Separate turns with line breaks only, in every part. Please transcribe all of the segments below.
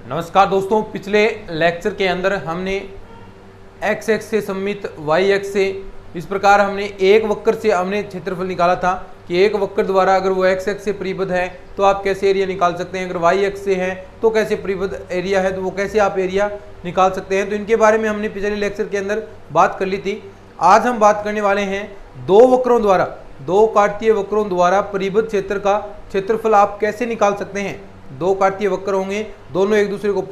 नमस्कार दोस्तों, पिछले लेक्चर के अंदर हमने एक्स एक्स से सममित वाई एक्स से इस प्रकार हमने एक वक्र से हमने क्षेत्रफल निकाला था कि एक वक्र द्वारा अगर वो एक्स एक्स से परिबद्ध है तो आप कैसे एरिया निकाल सकते हैं, अगर वाई एक्स से है तो कैसे परिबद्ध एरिया है तो वो कैसे आप एरिया निकाल सकते हैं। तो इनके बारे में हमने पिछले लेक्चर के अंदर बात कर ली थी। आज हम बात करने वाले हैं दो वक्रों द्वारा, दो काटतीय वक्रों द्वारा परिबद्ध क्षेत्र का क्षेत्रफल आप कैसे निकाल सकते हैं। दो काटतीय वक्र होंगे, दोनों एक दूसरे को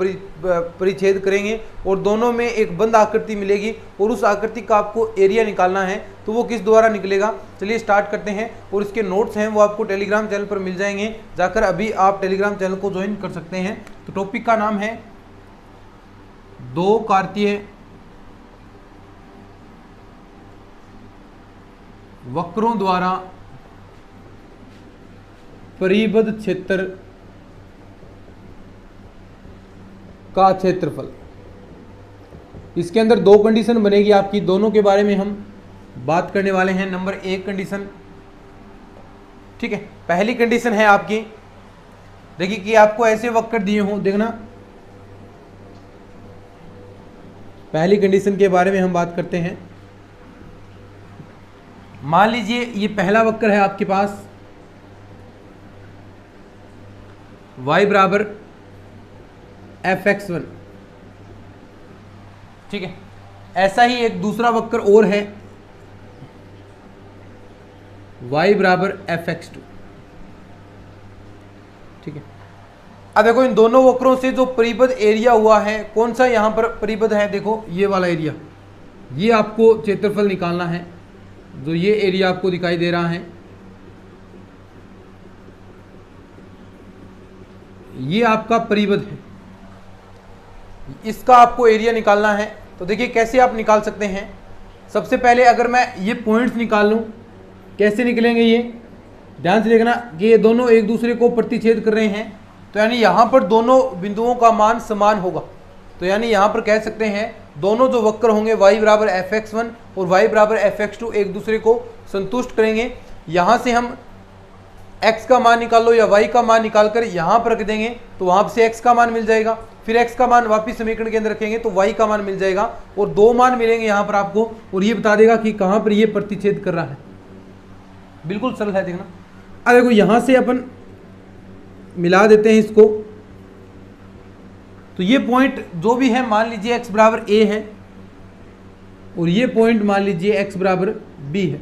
परिच्छेद करेंगे और दोनों में एक बंद आकृति मिलेगी और उस आकृति का आपको एरिया निकालना है तो वो किस द्वारा निकलेगा। चलिए स्टार्ट करते हैं। और इसके नोट्स हैं वो आपको टेलीग्राम चैनल पर मिल जाएंगे, जाकर अभी आप टेलीग्राम चैनल को ज्वाइन कर सकते हैं। तो टॉपिक का नाम है दो काटतीय वक्रों द्वारा परिबद्ध क्षेत्र का क्षेत्रफल। इसके अंदर दो कंडीशन बनेगी आपकी, दोनों के बारे में हम बात करने वाले हैं। नंबर एक कंडीशन, ठीक है, पहली कंडीशन है आपकी, देखिए कि आपको ऐसे वक्र दिए हों, देखना पहली कंडीशन के बारे में हम बात करते हैं। मान लीजिए ये पहला वक्र है आपके पास, y बराबर fx1, ठीक है। ऐसा ही एक दूसरा वक्र और है y बराबर fx2, ठीक है। अब देखो इन दोनों वक्रों से जो परिबद्ध एरिया हुआ है, कौन सा यहां पर परिबद्ध है, देखो ये वाला एरिया, ये आपको क्षेत्रफल निकालना है। जो ये एरिया आपको दिखाई दे रहा है, ये आपका परिबद्ध है, इसका आपको एरिया निकालना है। तो देखिए कैसे आप निकाल सकते हैं। सबसे पहले अगर मैं ये पॉइंट्स निकाल लूं, कैसे निकलेंगे ये ध्यान से देखना कि ये दोनों एक दूसरे को प्रतिच्छेद कर रहे हैं, तो यानी यहाँ पर दोनों बिंदुओं का मान समान होगा। तो यानी यहाँ पर कह सकते हैं दोनों जो वक्र होंगे y बराबर fx1 और y बराबर fx2 एक दूसरे को संतुष्ट करेंगे। यहाँ से हम x का मान निकाल लो या y का मान निकाल कर यहाँ पर रख देंगे तो वहाँ से x का मान मिल जाएगा, फिर x का मान वापिस समीकरण के अंदर रखेंगे तो y का मान मिल जाएगा और दो मान मिलेंगे यहाँ पर आपको, और ये बता देगा कि कहाँ पर ये प्रतिच्छेद कर रहा है। बिल्कुल सरल है, देखना। अब देखो यहाँ से अपन मिला देते हैं इसको, तो ये पॉइंट जो भी है मान लीजिए x बराबर a है और ये पॉइंट मान लीजिए x बराबर b है।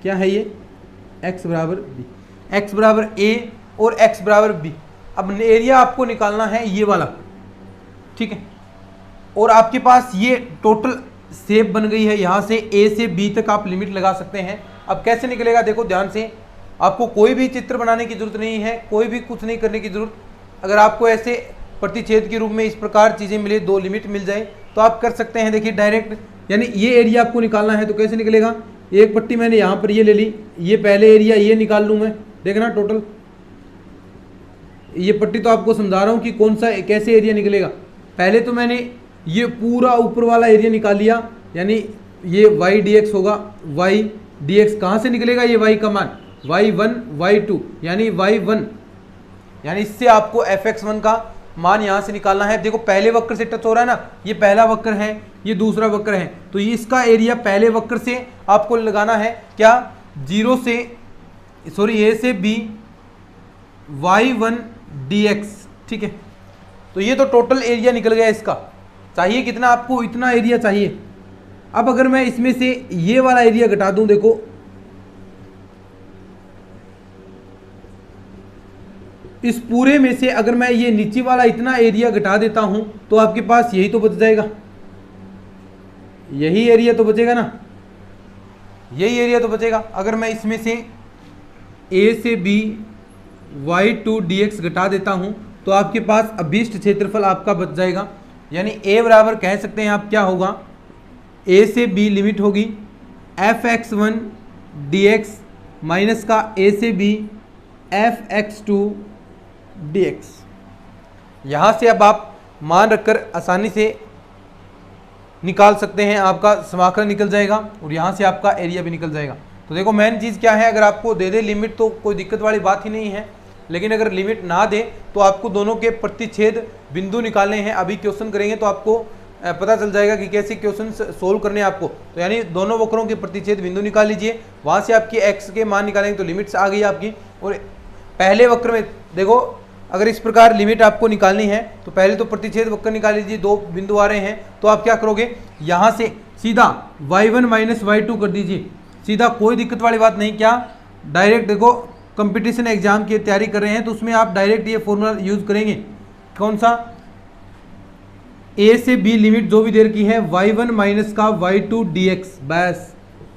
क्या है ये? x बराबर b, x बराबर a और x बराबर b। अब एरिया आपको निकालना है ये वाला, ठीक है। और आपके पास ये टोटल शेप बन गई है, यहाँ से a से b तक आप लिमिट लगा सकते हैं। अब कैसे निकलेगा देखो ध्यान से, आपको कोई भी चित्र बनाने की जरूरत नहीं है, कोई भी कुछ नहीं करने की जरूरत। अगर आपको ऐसे प्रतिच्छेद के रूप में इस प्रकार चीज़ें मिले, दो लिमिट मिल जाए तो आप कर सकते हैं। देखिए डायरेक्ट, यानी ये एरिया आपको निकालना है तो कैसे निकलेगा। एक पट्टी मैंने यहाँ पर ये ले ली, ये पहले एरिया ये निकाल लूँ मैं, देखना टोटल ये पट्टी तो आपको समझा रहा हूँ कि कौन सा कैसे एरिया निकलेगा। पहले तो मैंने ये पूरा ऊपर वाला एरिया निकाल लिया, यानी ये y dx होगा, y dx कहाँ से निकलेगा, ये y का मान y1 y2 यानी y1, यानी इससे आपको fx1 का मान यहाँ से निकालना है। देखो पहले वक्र से टच हो रहा है ना, ये पहला वक्र है, ये दूसरा वक्र है, तो ये इसका एरिया पहले वक्र से आपको लगाना है क्या, a से b y1 dx, ठीक है। तो ये तो टोटल एरिया निकल गया इसका। चाहिए कितना आपको, इतना एरिया चाहिए। अब अगर मैं इसमें से ये वाला एरिया घटा दूं, देखो इस पूरे में से अगर मैं ये नीचे वाला इतना एरिया घटा देता हूं तो आपके पास यही तो बच जाएगा, यही एरिया तो बचेगा ना, यही एरिया तो बचेगा। अगर मैं इसमें से a से b y2 dx घटा देता हूं तो आपके पास अभीष्ट क्षेत्रफल आपका बच जाएगा। यानी a बराबर कह सकते हैं आप क्या होगा, a से b लिमिट होगी fx1 dx माइनस का a से b fx2 dx। यहाँ से अब आप मान रखकर आसानी से निकाल सकते हैं, आपका समाकलन निकल जाएगा और यहाँ से आपका एरिया भी निकल जाएगा। तो देखो मेन चीज़ क्या है, अगर आपको दे दे लिमिट तो कोई दिक्कत वाली बात ही नहीं है। लेकिन अगर लिमिट ना दे तो आपको दोनों के प्रतिच्छेद बिंदु निकालने हैं। अभी क्वेश्चन करेंगे तो आपको पता चल जाएगा कि कैसे क्वेश्चन सोल्व करने हैं आपको। तो यानी दोनों वक्रों के प्रतिच्छेद बिंदु निकाल लीजिए, वहां से आपकी x के मान निकालेंगे तो लिमिट्स आ गई आपकी। और पहले वक्र में देखो, अगर इस प्रकार लिमिट आपको निकालनी है तो पहले तो प्रतिच्छेद वक्र निकाल लीजिए, दो बिंदु आ रहे हैं तो आप क्या करोगे, यहां से सीधा y1 माइनस y2 कर दीजिए, सीधा, कोई दिक्कत वाली बात नहीं। क्या डायरेक्ट, देखो कंपटीशन एग्जाम की तैयारी कर रहे हैं तो उसमें आप डायरेक्ट ये फॉर्मूला यूज करेंगे, कौन सा, a से b लिमिट जो भी देर की है y1 माइनस का y2 dx, बस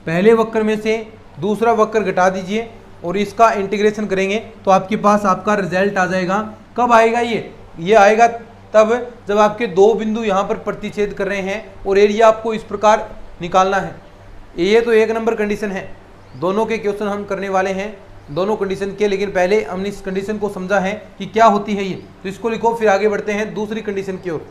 पहले वक्र में से दूसरा वक्र घटा दीजिए और इसका इंटीग्रेशन करेंगे तो आपके पास आपका रिजल्ट आ जाएगा। कब आएगा ये आएगा तब जब आपके दो बिंदु यहाँ पर प्रतिच्छेद कर रहे हैं और एरिया आपको इस प्रकार निकालना है। ये तो एक नंबर कंडीशन है, दोनों के क्वेश्चन हम करने वाले हैं दोनों कंडीशन के, लेकिन पहले हमने इस कंडीशन को समझा है कि क्या होती है ये, तो इसको लिखो, फिर आगे बढ़ते हैं दूसरी कंडीशन की ओर।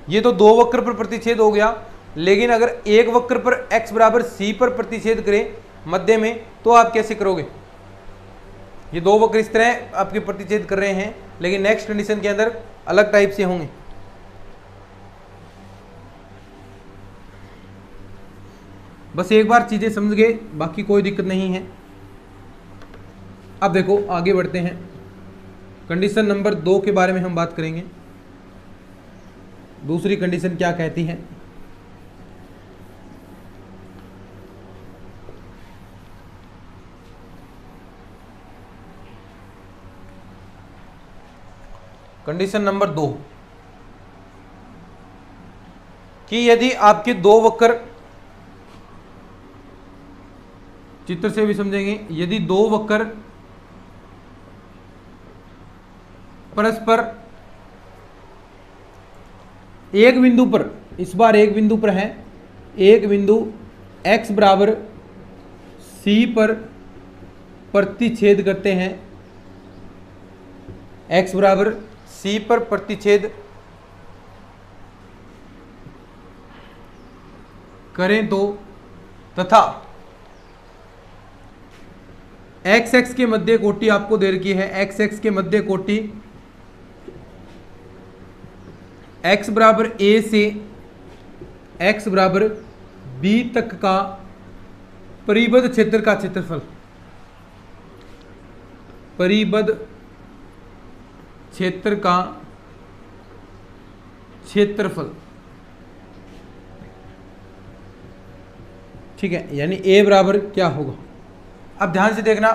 ये तो दो वक्र पर प्रतिच्छेद हो गया, लेकिन अगर एक वक्र पर x बराबर c पर प्रतिच्छेद करे मध्य में तो आप कैसे करोगे। ये दो वक्र इस तरह आपके प्रतिच्छेद कर रहे हैं, लेकिन नेक्स्ट कंडीशन के अंदर अलग टाइप से होंगे। बस एक बार चीजें समझ गए, बाकी कोई दिक्कत नहीं है। अब देखो आगे बढ़ते हैं, कंडीशन नंबर 2 के बारे में हम बात करेंगे। दूसरी कंडीशन क्या कहती है, कंडीशन नंबर 2 कि यदि आपके दो वक्र, चित्र से भी समझेंगे, यदि दो वक्र परस्पर एक बिंदु पर, इस बार एक बिंदु पर है, एक बिंदु x बराबर c पर प्रतिच्छेद करते हैं, x बराबर c पर प्रतिच्छेद करें तो, तथा x के मध्य कोटि आपको दे रखी है, x के मध्य कोटि x बराबर a से x बराबर b तक का परिबद्ध क्षेत्र का क्षेत्रफल, परिबद्ध क्षेत्र का क्षेत्रफल, ठीक है, यानी a बराबर क्या होगा। अब ध्यान से देखना,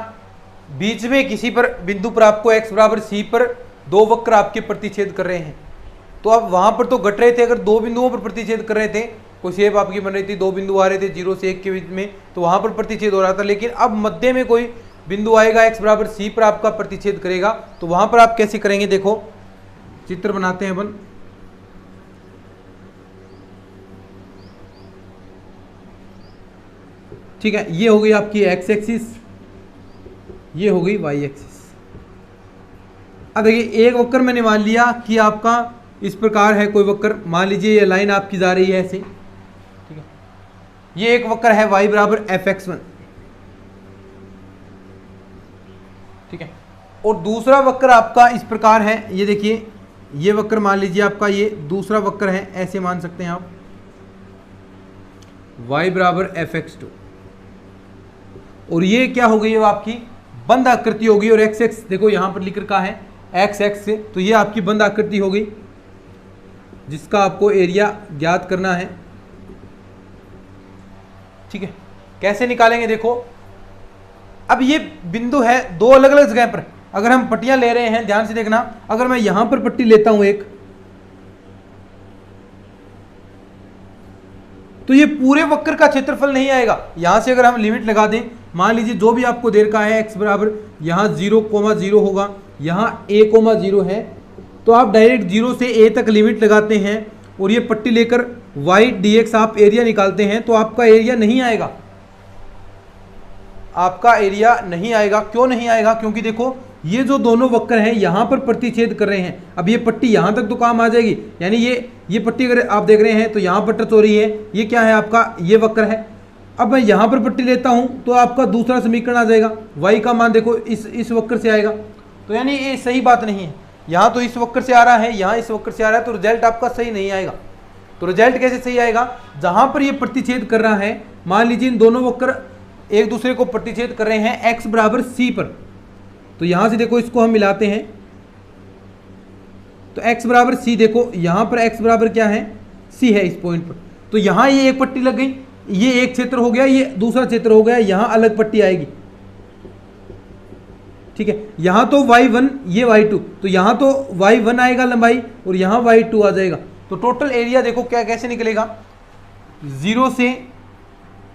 बीच में किसी पर बिंदु पर आपको x बराबर c पर दो वक्र आपके प्रतिच्छेद कर रहे हैं, तो अब वहां पर तो घट रहे थे, अगर दो बिंदुओं पर प्रतिच्छेद कर रहे थे, कोई शेप आपकी बन रही थी, दो बिंदु आ रहे थे 0 से 1 के बीच में, तो वहां पर प्रतिच्छेद हो रहा था। लेकिन अब मध्य में कोई बिंदु आएगा, x बराबर c पर आपका प्रतिच्छेद करेगा, तो वहां पर आप कैसे करेंगे, देखो चित्र बनाते हैं अपन। ठीक है, ये हो गई आपकी x एक्सिस, ये हो गई y एक्सिस। अब देखिए एक वक्र मैंने मान लिया कि आपका इस प्रकार है, कोई वक्र मान लीजिए ये लाइन आपकी जा रही है ऐसे, ठीक है, ये एक वक्र है y बराबर fx1, ठीक है, और दूसरा वक्र आपका इस प्रकार है, ये देखिए ये वक्र मान लीजिए आपका ये दूसरा वक्र है, ऐसे मान सकते हैं आप, y बराबर fx2, और ये क्या हो गई है आपकी बंद आकृति होगी, और x एक्स देखो यहां पर लिख रखा है x एक्स से, तो ये आपकी बंद आकृति हो गई जिसका आपको एरिया ज्ञात करना है। ठीक है, कैसे निकालेंगे, देखो अब ये बिंदु है दो अलग अलग जगह पर, अगर हम पट्टियां ले रहे हैं, ध्यान से देखना, अगर मैं यहां पर पट्टी लेता हूं एक, तो ये पूरे वक्र का क्षेत्रफल नहीं आएगा। यहां से अगर हम लिमिट लगा दें, मान लीजिए जो भी आपको देर का है x बराबर यहां 0,0 होगा, यहां a,0 है, तो आप डायरेक्ट 0 से a तक लिमिट लगाते हैं और ये पट्टी लेकर y dx आप एरिया निकालते हैं, तो आपका एरिया नहीं आएगा। आपका एरिया नहीं आएगा। क्यों नहीं आएगा? क्योंकि देखो ये जो दोनों वक्र हैं यहाँ पर प्रतिच्छेद कर रहे हैं। अब ये पट्टी यहाँ तक तो काम आ जाएगी, यानी ये पट्टी अगर आप देख रहे हैं तो यहाँ पर टच हो रही है, ये क्या है आपका, ये वक्र है। अब मैं यहाँ पर पट्टी लेता हूँ तो आपका दूसरा समीकरण आ जाएगा, y का मान देखो इस वक्र से आएगा। तो यानी ये सही बात नहीं है, यहाँ तो इस वक्र से आ रहा है, यहाँ इस वक्र से आ रहा है, तो रिजल्ट आपका सही नहीं आएगा। तो रिजल्ट कैसे सही आएगा? जहाँ पर ये प्रतिच्छेद कर रहा है, मान लीजिए इन दोनों वक्र एक दूसरे को प्रतिच्छेद कर रहे हैं x बराबर c पर, तो यहां से देखो इसको हम मिलाते हैं तो x बराबर c, देखो यहां पर x बराबर क्या है, c है इस पॉइंट पर। तो यहां ये एक पट्टी लग गई, ये एक क्षेत्र हो गया, ये दूसरा क्षेत्र हो गया, यहां अलग पट्टी आएगी, ठीक है। यहां तो y1 ये y2, तो यहां तो y1 आएगा लंबाई और यहां y2 आ जाएगा। तो टोटल एरिया देखो क्या कैसे निकलेगा, 0 से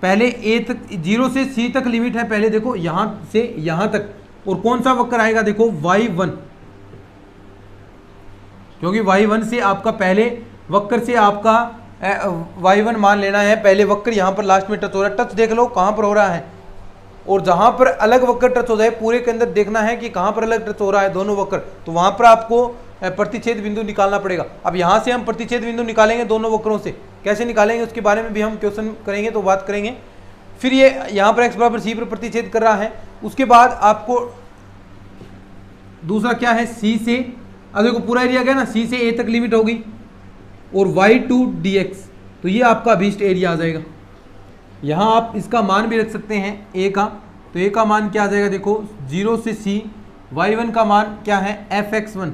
पहले a तक, 0 से c तक लिमिट है पहले, देखो यहां से यहां तक, और कौन सा वक्र आएगा, देखो y1, क्योंकि y1 से आपका पहले वक्र से आपका y1 मान लेना है, पहले वक्र यहां पर लास्ट में टच हो रहा है, टच देख लो कहां पर हो रहा है, और जहां पर अलग वक्र टच हो जाए पूरे के अंदर देखना है कि कहां पर अलग टच हो रहा है दोनों वक्र, तो वहां पर आपको प्रतिच्छेद बिंदु निकालना पड़ेगा। अब यहां से हम प्रतिच्छेद बिंदु निकालेंगे दोनों वक्रों से, कैसे निकालेंगे उसके बारे में भी हम क्वेश्चन करेंगे, तो बात करेंगे। फिर ये यहाँ पर x बराबर c पर प्रतिच्छेद कर रहा है, उसके बाद आपको दूसरा क्या है, c से, अब देखो पूरा एरिया गया ना, c से a तक लिमिट होगी, और y2 dx, तो ये आपका अभीष्ट एरिया आ जाएगा। यहाँ आप इसका मान भी रख सकते हैं a का, तो a का मान क्या आ जाएगा, देखो 0 से c, y1 का मान क्या है fx1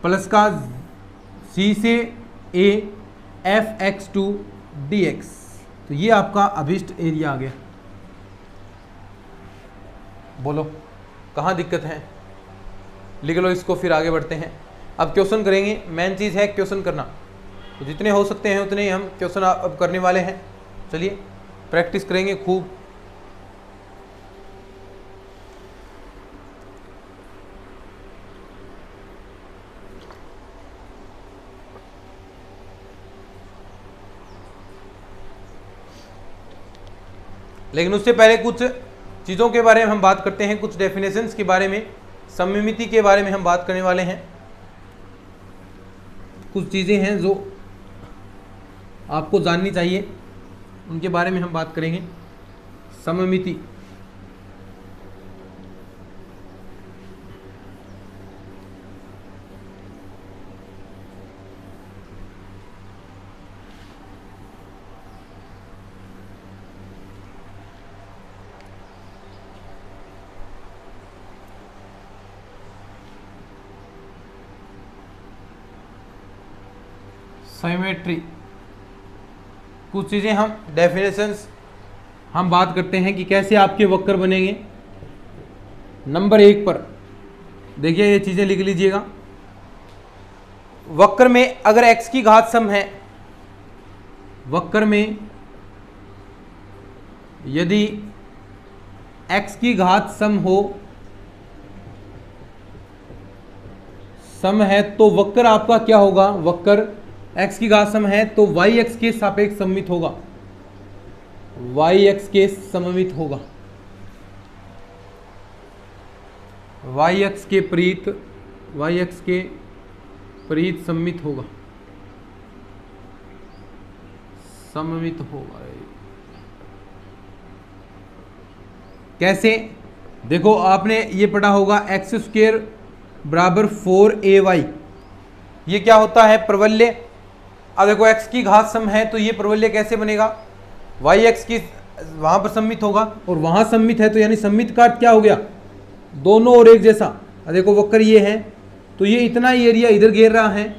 प्लस का c से a fx2 dx, तो ये आपका अभीष्ट एरिया आ गया। बोलो कहाँ दिक्कत है, लिख लो इसको, फिर आगे बढ़ते हैं। अब क्वेश्चन करेंगे, मेन चीज़ है क्वेश्चन करना, तो जितने हो सकते हैं उतने ही हम क्वेश्चन अब करने वाले हैं। चलिए प्रैक्टिस करेंगे खूब। लेकिन उससे पहले कुछ चीज़ों के बारे में हम बात करते हैं, कुछ डेफिनेशंस के बारे में, सममिति के बारे में हम बात करने वाले हैं। कुछ चीज़ें हैं जो आपको जाननी चाहिए, उनके बारे में हम बात करेंगे। सममिति, सिमेट्री, कुछ चीज़ें हम डेफिनेशंस हम बात करते हैं कि कैसे आपके वक्र बनेंगे। नंबर 1 पर देखिए, ये चीज़ें लिख लीजिएगा। वक्र में अगर x की घात सम है, वक्र में यदि x की घात सम हो, सम है, तो वक्र आपका क्या होगा, वक्र x की घात सम है तो yx के सापेक्ष सममित होगा, yx के सममित होगा, yx के परीत सममित होगा, सममित होगा। कैसे, देखो आपने ये पढ़ा होगा x² बराबर 4ay, ये क्या होता है, प्रवल्य। अब देखो x की घात सम है तो ये प्रवल्य कैसे बनेगा, yx की वहां पर सममित होगा और वहां सममित है, तो यानी सममित का अर्थ क्या हो गया, दोनों और एक जैसा। अब देखो वक्र ये है तो ये इतना ही एरिया इधर घेर रहा है,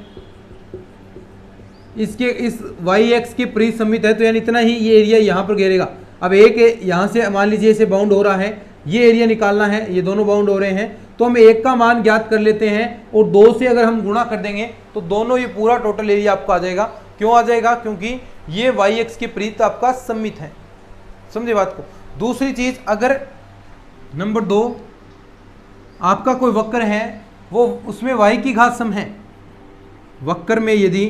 इसके इस yx के परीत सममित है, तो यानी इतना ही ये एरिया यहाँ पर घेरेगा। अब एक यहाँ से मान लीजिए इसे बाउंड हो रहा है, ये एरिया निकालना है, ये दोनों बाउंड हो रहे हैं, तो हम 1 का मान ज्ञात कर लेते हैं और 2 से अगर हम गुणा कर देंगे तो दोनों ये पूरा टोटल एरिया आपका आ जाएगा। क्यों आ जाएगा, क्योंकि ये yx के परीत आपका सममित है। समझे बात को। दूसरी चीज, अगर नंबर 2 आपका कोई वक्र है, वो उसमें y की घात सम है, वक्र में यदि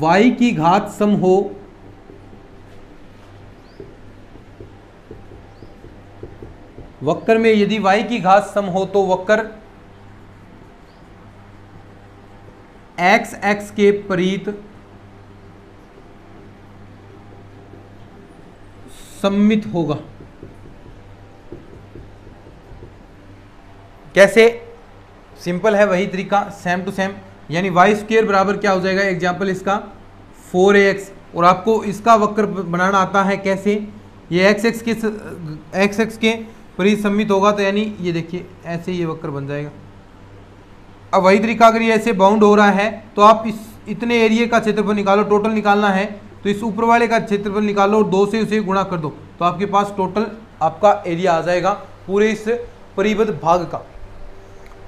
y की घात सम हो वक्र में यदि y की घात सम हो तो वक्र x के परित सममित होगा। कैसे? सिंपल है, वही तरीका, सेम टू सेम। यानी वाई स्क्वायर बराबर क्या हो जाएगा, एग्जाम्पल इसका 4ax, और आपको इसका वक्र बनाना आता है कैसे, ये x के परित सममित होगा, तो यानी ये देखिए ऐसे ये वक्र बन जाएगा। अब वही तरीका, अगर ये ऐसे बाउंड हो रहा है तो आप इस इतने एरिया का क्षेत्रफल निकालो, टोटल निकालना है तो इस ऊपर वाले का क्षेत्रफल निकालो और 2 से उसे गुणा कर दो, तो आपके पास टोटल आपका एरिया आ जाएगा पूरे इस परिबद्ध भाग का।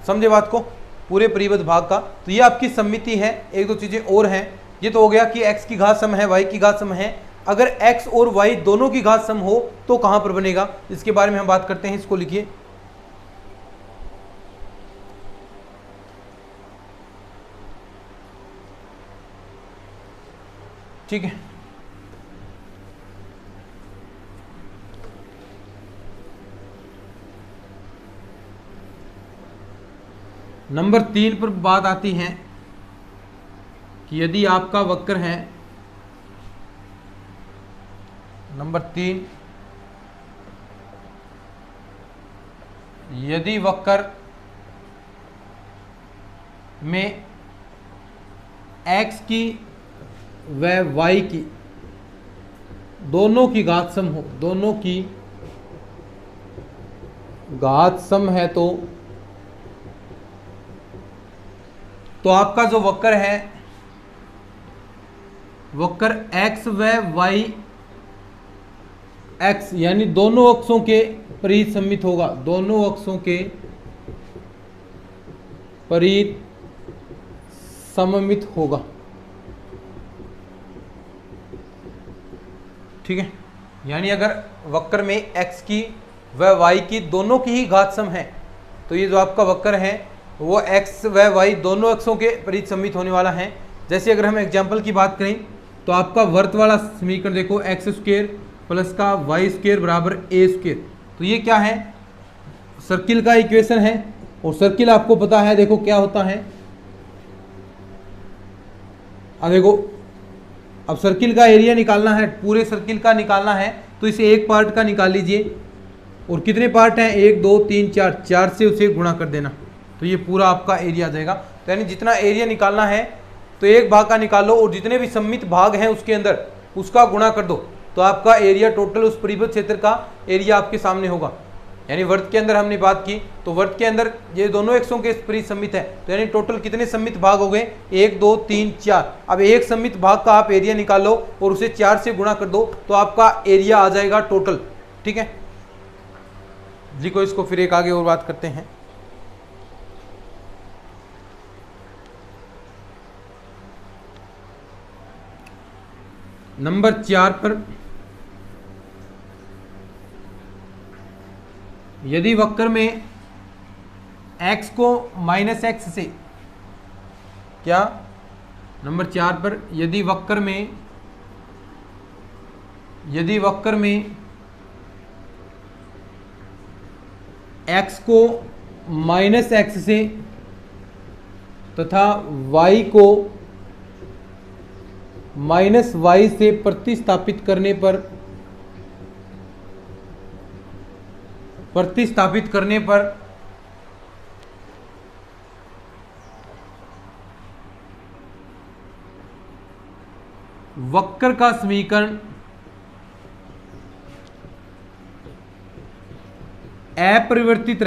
समझे बात को, पूरे परिबद्ध भाग का। तो ये आपकी सममिति है। एक दो चीजें और हैं, ये तो हो गया कि x की घात सम है, y की घात सम है। अगर x और y दोनों की घात सम हो तो कहां पर बनेगा, इसके बारे में हम बात करते हैं। इसको लिखिए, ठीक है। नंबर 3 पर बात आती है कि यदि आपका वक्र है, नंबर 3, यदि वक्र में x की व y की दोनों की घात सम हो, दोनों की घात सम है तो आपका जो वक्र है, वक्र x व y x यानी दोनों अक्षों के परित सममित होगा, दोनों अक्षों के परित सममित होगा, ठीक है। यानी अगर वक्र में x की व y की दोनों की ही घात सम है तो ये जो आपका वक्र है वो x व y दोनों अक्षों के परित सममित होने वाला है। जैसे अगर हम एग्जाम्पल की बात करें तो आपका वर्त वाला समीकरण देखो, एक्स स्क्वायर प्लस का वाई स्क्वायर बराबर ए स्क्वायर। तो ये क्या है, सर्किल का इक्वेशन है, और सर्किल आपको पता है, देखो क्या होता है। अब देखो, अब सर्किल का एरिया निकालना है, पूरे सर्किल का निकालना है, तो इसे एक पार्ट का निकाल लीजिए, और कितने पार्ट हैं, 1 2 3 4, 4 से उसे गुणा कर देना, तो ये पूरा आपका एरिया आ जाएगा। तो यानी जितना एरिया निकालना है तो एक भाग का निकालो, और जितने भी सममित भाग हैं उसके अंदर उसका गुणा कर दो, तो आपका एरिया टोटल उस परिबद्ध क्षेत्र का एरिया आपके सामने होगा। यानी वर्त के अंदर हमने बात की तो वर्त के अंदर ये दोनों अक्षों के परित सममित है, तो यानी टोटल कितने सममित भाग हो गए, 1 2 3 4। अब एक सममित भाग का आप एरिया निकालो और उसे 4 से गुणा कर दो, तो आपका एरिया आ जाएगा टोटल, ठीक है। लिखो इसको, फिर एक आगे और बात करते हैं। नंबर 4 पर, यदि वक्र में x को -x से, क्या, नंबर 4 पर यदि वक्र में x को -x से तथा y को -y से प्रतिस्थापित करने पर वक्र का समीकरण अपरिवर्तित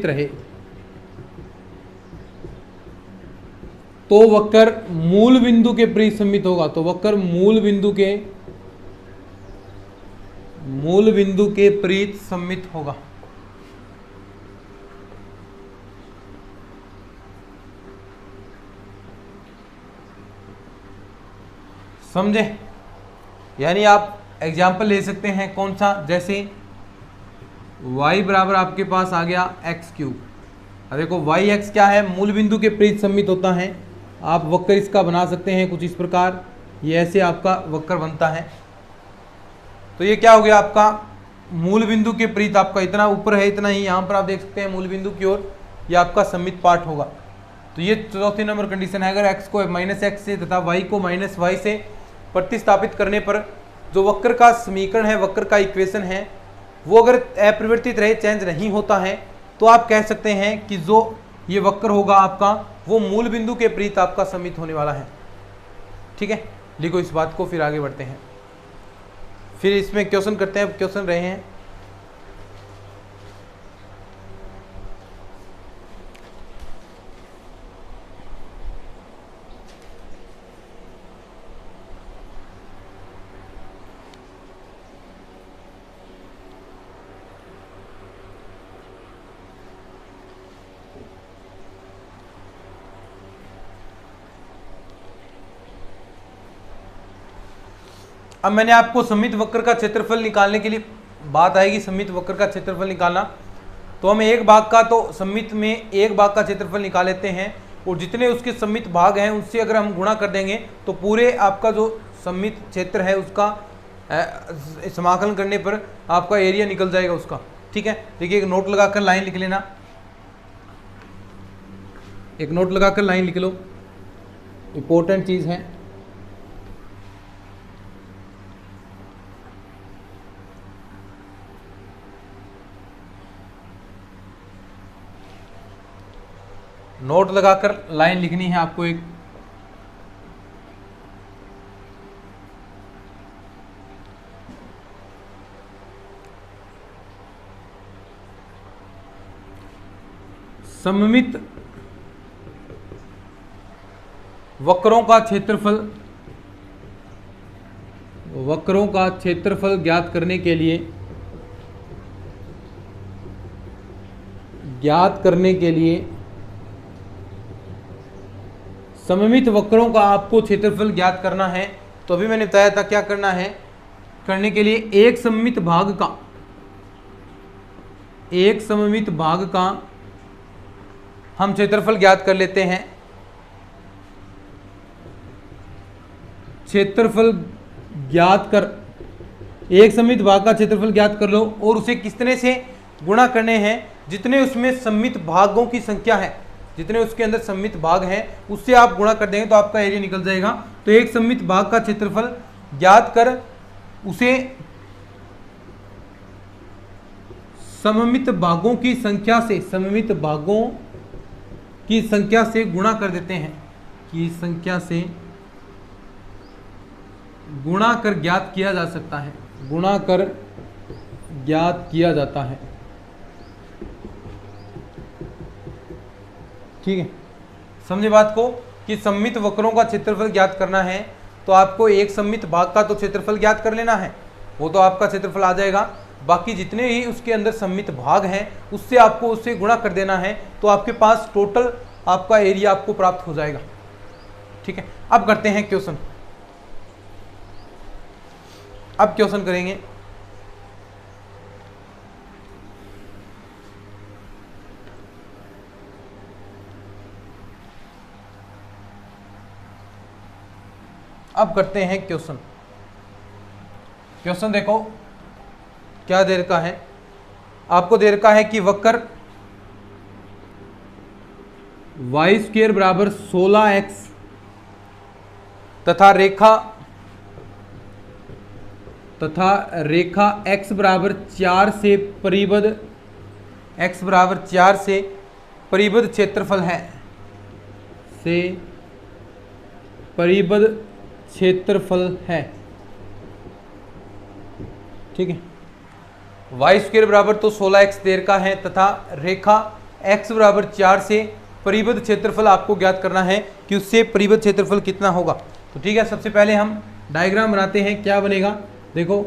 रहे, तो वक्र मूल बिंदु के परित सममित होगा, तो वक्र मूल बिंदु के परित सममित होगा। समझे? यानी आप एग्जाम्पल ले सकते हैं कौन सा, जैसे y बराबर आपके पास आ गया x3। अब देखो yx क्या है, मूल बिंदु के परित सममित होता है। आप वक्र इसका बना सकते हैं कुछ इस प्रकार, ये ऐसे आपका वक्र बनता है। तो ये क्या हो गया आपका मूल बिंदु के प्रीत आपका इतना ऊपर है, इतना ही यहाँ पर आप देख सकते हैं मूल बिंदु की ओर, ये आपका सममित पार्ट होगा। तो ये चौथी नंबर कंडीशन है। अगर x को -x से तथा y को -y से प्रतिस्थापित करने पर जो वक्र का समीकरण है, वक्र का इक्वेशन है, वो अगर अपरिवर्तित रहे, चेंज नहीं होता है, तो आप कह सकते हैं कि जो ये वक्र होगा आपका, वो मूल बिंदु के प्रीत आपका सममित होने वाला है। ठीक है, लिखो इस बात को, फिर आगे बढ़ते हैं। फिर इसमें क्वेश्चन करते हैं। अब क्वेश्चन रहे हैं अब मैंने आपको सममित वक्र का क्षेत्रफल निकालने के लिए बात आएगी, सममित वक्र का क्षेत्रफल निकालना। तो हम एक भाग का, तो सममित में एक भाग का क्षेत्रफल निकाल लेते हैं, और जितने उसके सममित भाग हैं उनसे अगर हम गुणा कर देंगे तो पूरे आपका जो सममित क्षेत्र है उसका समाकलन करने पर आपका एरिया निकल जाएगा उसका। ठीक है, देखिए एक नोट लगाकर लाइन लिख लेना, एक नोट लगाकर लाइन लिख लो, इंपॉर्टेंट चीज़ है। नोट लगाकर लाइन लिखनी है आपको एक। सममित वक्रों का क्षेत्रफल, वक्रों का क्षेत्रफल ज्ञात करने के लिए, सममित वक्रों का आपको क्षेत्रफल ज्ञात करना है। तो अभी मैंने बताया था क्या करना है, करने के लिए एक सममित भाग का हम क्षेत्रफल ज्ञात कर लेते हैं। क्षेत्रफल ज्ञात कर, एक सममित भाग का क्षेत्रफल ज्ञात कर लो, और उसे कितने से गुणा करने हैं, जितने उसमें सममित भागों की संख्या है, जितने उसके अंदर सममित भाग हैं उससे आप गुणा कर देंगे तो आपका एरिया निकल जाएगा। तो एक सममित भाग का क्षेत्रफल ज्ञात कर उसे सममित भागों की संख्या से, सममित भागों की संख्या से गुणा कर देते हैं, की संख्या से गुणा कर ज्ञात किया जा सकता है, गुणा कर ज्ञात किया जाता है। ठीक है, समझे बात को, कि सममित वक्रों का क्षेत्रफल ज्ञात करना है तो आपको एक सममित भाग का तो क्षेत्रफल ज्ञात कर लेना है, वो तो आपका क्षेत्रफल आ जाएगा। बाकी जितने ही उसके अंदर सममित भाग हैं उससे आपको उससे गुणा कर देना है, तो आपके पास टोटल आपका एरिया आपको प्राप्त हो जाएगा। ठीक है, अब करते हैं क्वेश्चन। अब क्वेश्चन करेंगे। अब करते हैं क्वेश्चन। क्वेश्चन देखो क्या दे रखा है, आपको दे रखा है कि वक्र y² बराबर 16x तथा रेखा x बराबर 4 से परिबद्ध, x बराबर 4 से परिबद्ध क्षेत्रफल है, से परिबद्ध क्षेत्रफल है। ठीक है, y² बराबर तो 16x देर का है तथा रेखा x बराबर 4 से परिबद्ध क्षेत्रफल आपको ज्ञात करना है कि उससे परिबद्ध क्षेत्रफल कितना होगा। तो ठीक है, सबसे पहले हम डायग्राम बनाते हैं, क्या बनेगा देखो।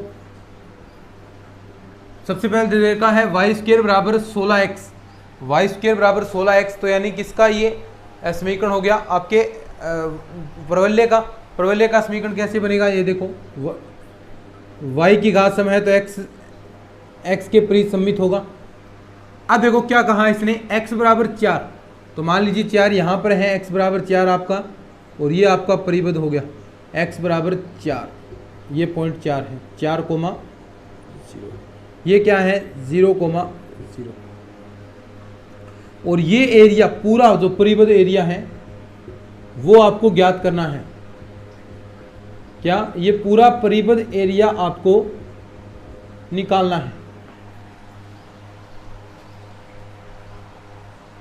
सबसे पहले देर का है y² बराबर 16x, y² बराबर 16x, तो यानी किसका ये समीकरण हो गया आपके परवलय का। परवलय का समीकरण कैसे बनेगा, ये देखो, y की घात सम है तो x के परित सममित होगा। अब देखो क्या कहा इसने, x बराबर 4, तो मान लीजिए 4 यहाँ पर है, x बराबर 4 आपका, और ये आपका परिबद्ध हो गया x बराबर 4, ये पॉइंट 4 है, 4,0। ये क्या है 0,0 और ये एरिया पूरा जो परिबद्ध एरिया है वो आपको ज्ञात करना है। क्या ये पूरा परिबद्ध एरिया आपको निकालना है।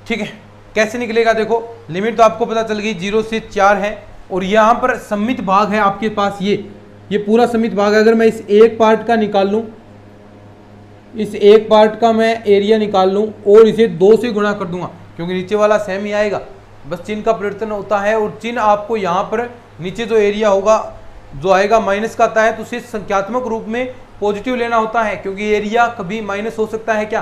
ठीक है, कैसे निकलेगा देखो, लिमिट तो आपको पता चल गई 0 से 4 है और यहां पर सममित भाग है आपके पास, ये पूरा सममित भाग है। अगर मैं इस एक पार्ट का निकाल लूं, इस एक पार्ट का मैं एरिया निकाल लूं और इसे 2 से गुणा कर दूंगा, क्योंकि नीचे वाला सेम ही आएगा, बस चिन्ह का परिवर्तन होता है और चिन्ह आपको यहाँ पर नीचे जो एरिया होगा जो आएगा माइनस का आता है, तो उसे संख्यात्मक रूप में पॉजिटिव लेना होता है, क्योंकि एरिया कभी माइनस हो सकता है। क्या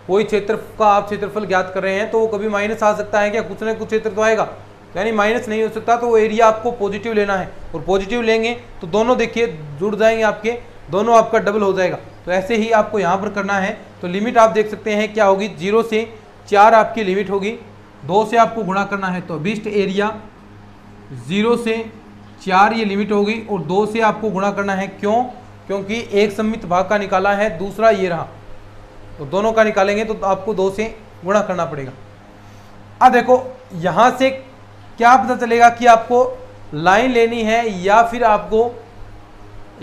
कोई क्षेत्र का आप क्षेत्रफल ज्ञात कर रहे हैं तो वो कभी माइनस आ सकता है क्या, कुछ ना कुछ क्षेत्र तो आएगा, यानी माइनस नहीं हो सकता, तो वो एरिया आपको पॉजिटिव लेना है और पॉजिटिव लेंगे तो दोनों देखिए जुड़ जाएंगे आपके, दोनों आपका डबल हो जाएगा। तो ऐसे ही आपको यहाँ पर करना है। तो लिमिट आप देख सकते हैं क्या होगी, 0 से 4 आपकी लिमिट होगी, 2 से आपको गुणा करना है, तो अभिष्ट एरिया 0 से 4 ये लिमिट होगी और 2 से आपको गुणा करना है। क्यों, क्योंकि एक सममित भाग का निकाला है, दूसरा ये रहा, तो दोनों का निकालेंगे तो आपको 2 से गुणा करना पड़ेगा। अब देखो यहाँ से क्या पता चलेगा कि आपको लाइन लेनी है या फिर आपको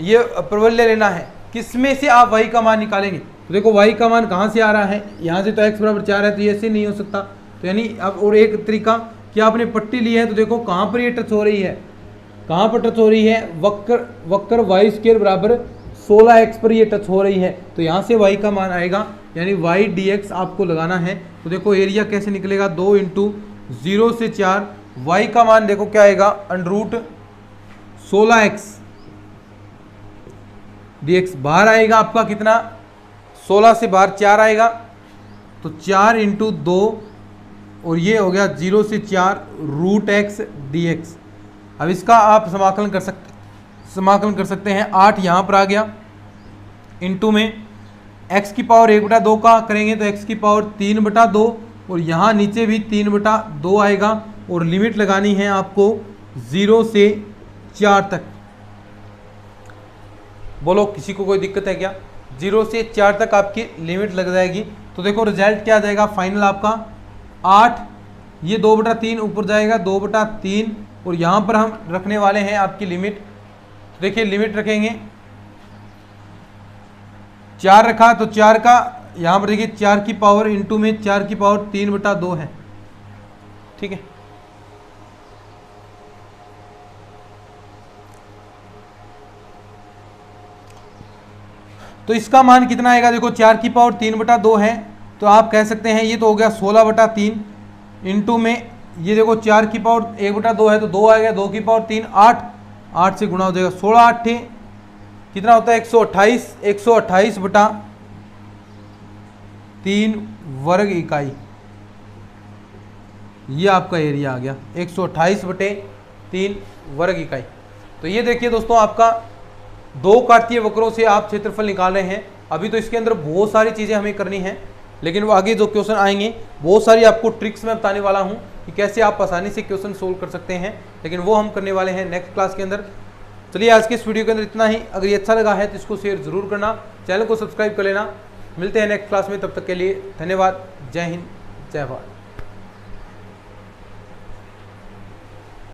ये प्रबल्य लेना है, किसमें से आप y का मान निकालेंगे। तो देखो y का मान कहाँ से आ रहा है, यहाँ से तो x बराबर 4 है, तो ये ऐसे नहीं हो सकता, तो यानी अब और एक तरीका कि आपने पट्टी ली है तो देखो कहाँ पर ये टच हो रही है, कहाँ पर टच हो रही है, वक्र वाई स्क्वायर बराबर 16x पर ये टच हो रही है, तो यहाँ से y का मान आएगा, यानी y dx आपको लगाना है। तो देखो एरिया कैसे निकलेगा, 2 × 0 से 4, y का मान देखो क्या आएगा, √16x dx बाहर आएगा आपका कितना, 16 से बाहर 4 आएगा, तो 4 × 2 और ये हो गया 0 से 4 √x dx। अब इसका आप समाकलन कर सकते हैं, 8 यहाँ पर आ गया, इंटू में x की पावर 1/2 का करेंगे तो x की पावर 3/2 और यहाँ नीचे भी 3/2 आएगा और लिमिट लगानी है आपको 0 से 4 तक। बोलो किसी को कोई दिक्कत है क्या, 0 से 4 तक आपकी लिमिट लग जाएगी। तो देखो रिजल्ट क्या आ जाएगा फाइनल आपका 8, ये 2/3 ऊपर जाएगा 2/3 और यहाँ पर हम रखने वाले हैं आपकी लिमिट। तो देखिए लिमिट रखेंगे 4 रखा, तो 4 का यहाँ पर देखिए 4 की पावर इंटू में 4 की पावर 3/2 है, ठीक है। तो इसका मान कितना आएगा, देखो 4 की पावर 3/2 है, तो आप कह सकते हैं ये तो हो गया 16/3 इंटू में ये देखो 4 की पावर 1/2 है तो 2 आ गया, 2 की पावर 3 8 से गुणा हो जाएगा, 16 8 कितना होता है 128/3 वर्ग इकाई, ये आपका एरिया आ गया 128/3 वर्ग इकाई। तो ये देखिए दोस्तों आपका 2 काटतीय वक्रों से आप क्षेत्रफल निकाल रहे हैं। अभी तो इसके अंदर बहुत सारी चीज़ें हमें करनी हैं, लेकिन वो आगे जो क्वेश्चन आएंगे बहुत सारी आपको ट्रिक्स मैं बताने वाला हूं कि कैसे आप आसानी से क्वेश्चन सोल्व कर सकते हैं, लेकिन वो हम करने वाले हैं नेक्स्ट क्लास के अंदर। चलिए आज के इस वीडियो के अंदर इतना ही। अगर ये अच्छा लगा है तो इसको शेयर जरूर करना, चैनल को सब्सक्राइब कर लेना। मिलते हैं नेक्स्ट क्लास में, तब तक के लिए धन्यवाद। जय हिंद, जय भारत।